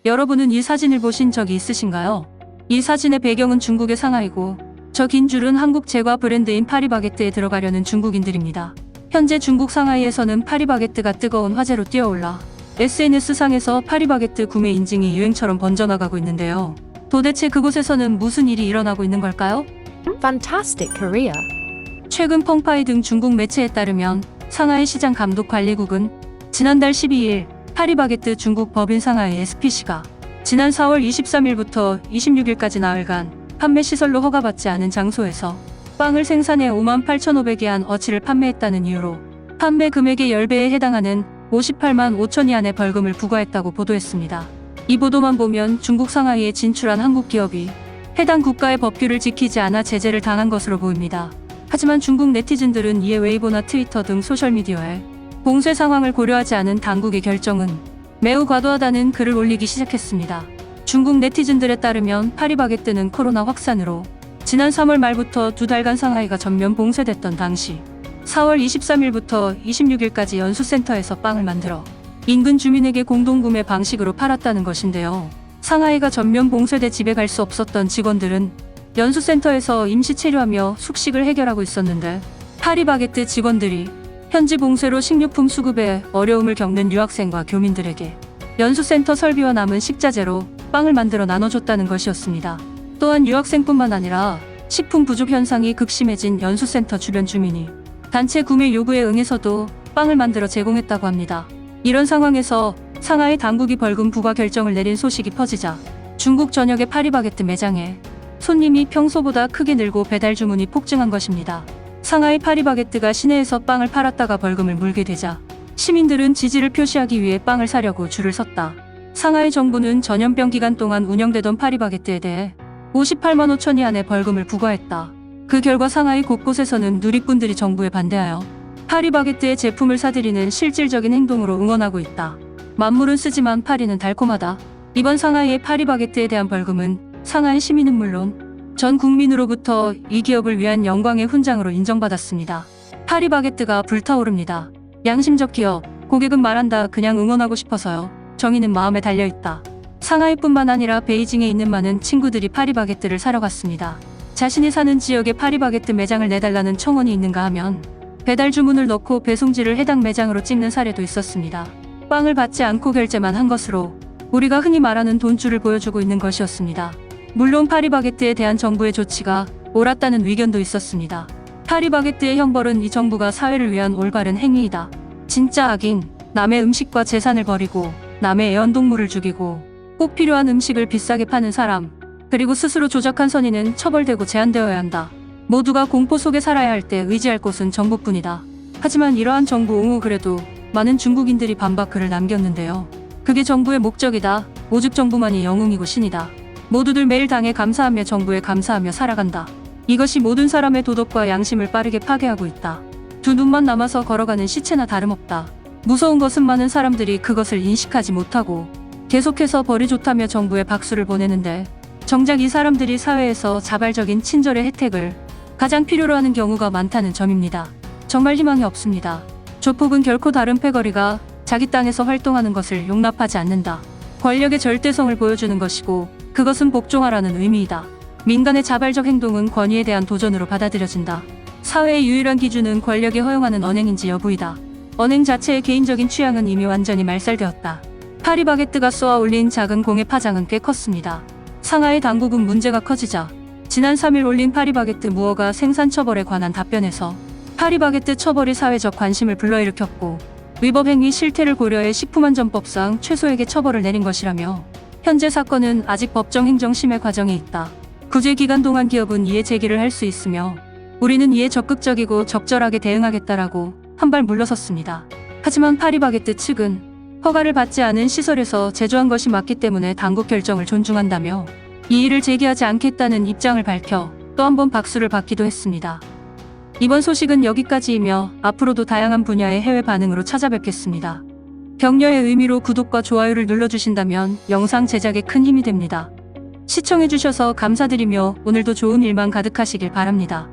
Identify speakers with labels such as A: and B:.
A: 여러분은 이 사진을 보신 적이 있으신가요? 이 사진의 배경은 중국의 상하이고 저 긴 줄은 한국 제과 브랜드인 파리바게뜨에 들어가려는 중국인들입니다. 현재 중국 상하이에서는 파리바게뜨가 뜨거운 화제로 뛰어올라 SNS상에서 파리바게뜨 구매 인증이 유행처럼 번져나가고 있는데요. 도대체 그곳에서는 무슨 일이 일어나고 있는 걸까요?
B: Fantastic Korea.
A: 최근 펑파이 등 중국 매체에 따르면 상하이 시장 감독관리국은 지난달 12일 파리바게뜨 중국 법인 상하이 SPC가 지난 4월 23일부터 26일까지 나흘간 판매 시설로 허가받지 않은 장소에서 빵을 생산해 58,500위안 어치를 판매했다는 이유로 판매 금액의 10배에 해당하는 58만 5천 위안의 벌금을 부과했다고 보도했습니다. 이 보도만 보면 중국 상하이에 진출한 한국 기업이 해당 국가의 법규를 지키지 않아 제재를 당한 것으로 보입니다. 하지만 중국 네티즌들은 이에 웨이보나 트위터 등 소셜미디어에 봉쇄 상황을 고려하지 않은 당국의 결정은 매우 과도하다는 글을 올리기 시작했습니다. 중국 네티즌들에 따르면 파리바게뜨는 코로나 확산으로 지난 3월 말부터 2달간 상하이가 전면 봉쇄됐던 당시 4월 23일부터 26일까지 연수센터에서 빵을 만들어 인근 주민에게 공동구매 방식으로 팔았다는 것인데요. 상하이가 전면 봉쇄돼 집에 갈 수 없었던 직원들은 연수센터에서 임시 체류하며 숙식을 해결하고 있었는데 파리바게뜨 직원들이 현지 봉쇄로 식료품 수급에 어려움을 겪는 유학생과 교민들에게 연수센터 설비와 남은 식자재로 빵을 만들어 나눠줬다는 것이었습니다. 또한 유학생뿐만 아니라 식품 부족 현상이 극심해진 연수센터 주변 주민이 단체 구매 요구에 응해서도 빵을 만들어 제공했다고 합니다. 이런 상황에서 상하이 당국이 벌금 부과 결정을 내린 소식이 퍼지자 중국 전역의 파리바게뜨 매장에 손님이 평소보다 크게 늘고 배달 주문이 폭증한 것입니다. 상하이 파리바게뜨가 시내에서 빵을 팔았다가 벌금을 물게 되자 시민들은 지지를 표시하기 위해 빵을 사려고 줄을 섰다. 상하이 정부는 전염병 기간 동안 운영되던 파리바게뜨에 대해 58만 5천 위안의 벌금을 부과했다. 그 결과 상하이 곳곳에서는 누리꾼들이 정부에 반대하여 파리바게뜨의 제품을 사들이는 실질적인 행동으로 응원하고 있다. 만물은 쓰지만 파리는 달콤하다. 이번 상하이의 파리바게뜨에 대한 벌금은 상하이 시민은 물론 전 국민으로부터 이 기업을 위한 영광의 훈장으로 인정받았습니다. 파리바게뜨가 불타오릅니다. 양심적 기업, 고객은 말한다 그냥 응원하고 싶어서요. 정의는 마음에 달려있다. 상하이뿐만 아니라 베이징에 있는 많은 친구들이 파리바게뜨를 사러 갔습니다. 자신이 사는 지역에 파리바게뜨 매장을 내달라는 청원이 있는가 하면 배달 주문을 넣고 배송지를 해당 매장으로 찍는 사례도 있었습니다. 빵을 받지 않고 결제만 한 것으로 우리가 흔히 말하는 돈줄을 보여주고 있는 것이었습니다. 물론 파리바게뜨에 대한 정부의 조치가 옳았다는 의견도 있었습니다. 파리바게뜨의 형벌은 이 정부가 사회를 위한 올바른 행위이다. 진짜 악인, 남의 음식과 재산을 버리고 남의 애완동물을 죽이고 꼭 필요한 음식을 비싸게 파는 사람, 그리고 스스로 조작한 선인은 처벌되고 제한되어야 한다. 모두가 공포 속에 살아야 할 때 의지할 곳은 정부뿐이다. 하지만 이러한 정부 옹호 글에도 많은 중국인들이 반박 글을 남겼는데요. 그게 정부의 목적이다. 오직 정부만이 영웅이고 신이다. 모두들 매일 당에 감사하며 정부에 감사하며 살아간다. 이것이 모든 사람의 도덕과 양심을 빠르게 파괴하고 있다. 두 눈만 남아서 걸어가는 시체나 다름없다. 무서운 것은 많은 사람들이 그것을 인식하지 못하고 계속해서 벌이 좋다며 정부에 박수를 보내는데 정작 이 사람들이 사회에서 자발적인 친절의 혜택을 가장 필요로 하는 경우가 많다는 점입니다. 정말 희망이 없습니다. 조폭은 결코 다른 패거리가 자기 땅에서 활동하는 것을 용납하지 않는다. 권력의 절대성을 보여주는 것이고 그것은 복종하라는 의미이다. 민간의 자발적 행동은 권위에 대한 도전으로 받아들여진다. 사회의 유일한 기준은 권력이 허용하는 언행인지 여부이다. 언행 자체의 개인적인 취향은 이미 완전히 말살되었다. 파리바게뜨가 쏘아 올린 작은 공의 파장은 꽤 컸습니다. 상하이 당국은 문제가 커지자 지난 3일 올린 파리바게뜨 무허가 생산 처벌에 관한 답변에서 파리바게뜨 처벌이 사회적 관심을 불러일으켰고 위법 행위 실태를 고려해 식품안전법상 최소액의 처벌을 내린 것이라며 현재 사건은 아직 법정 행정 심의 과정에 있다. 구제 기간 동안 기업은 이에 제기를 할 수 있으며 우리는 이에 적극적이고 적절하게 대응하겠다라고 한 발 물러섰습니다. 하지만 파리바게뜨 측은 허가를 받지 않은 시설에서 제조한 것이 맞기 때문에 당국 결정을 존중한다며 이의를 제기하지 않겠다는 입장을 밝혀 또 한 번 박수를 받기도 했습니다. 이번 소식은 여기까지이며 앞으로도 다양한 분야의 해외 반응으로 찾아뵙겠습니다. 격려의 의미로 구독과 좋아요를 눌러주신다면 영상 제작에 큰 힘이 됩니다. 시청해주셔서 감사드리며 오늘도 좋은 일만 가득하시길 바랍니다.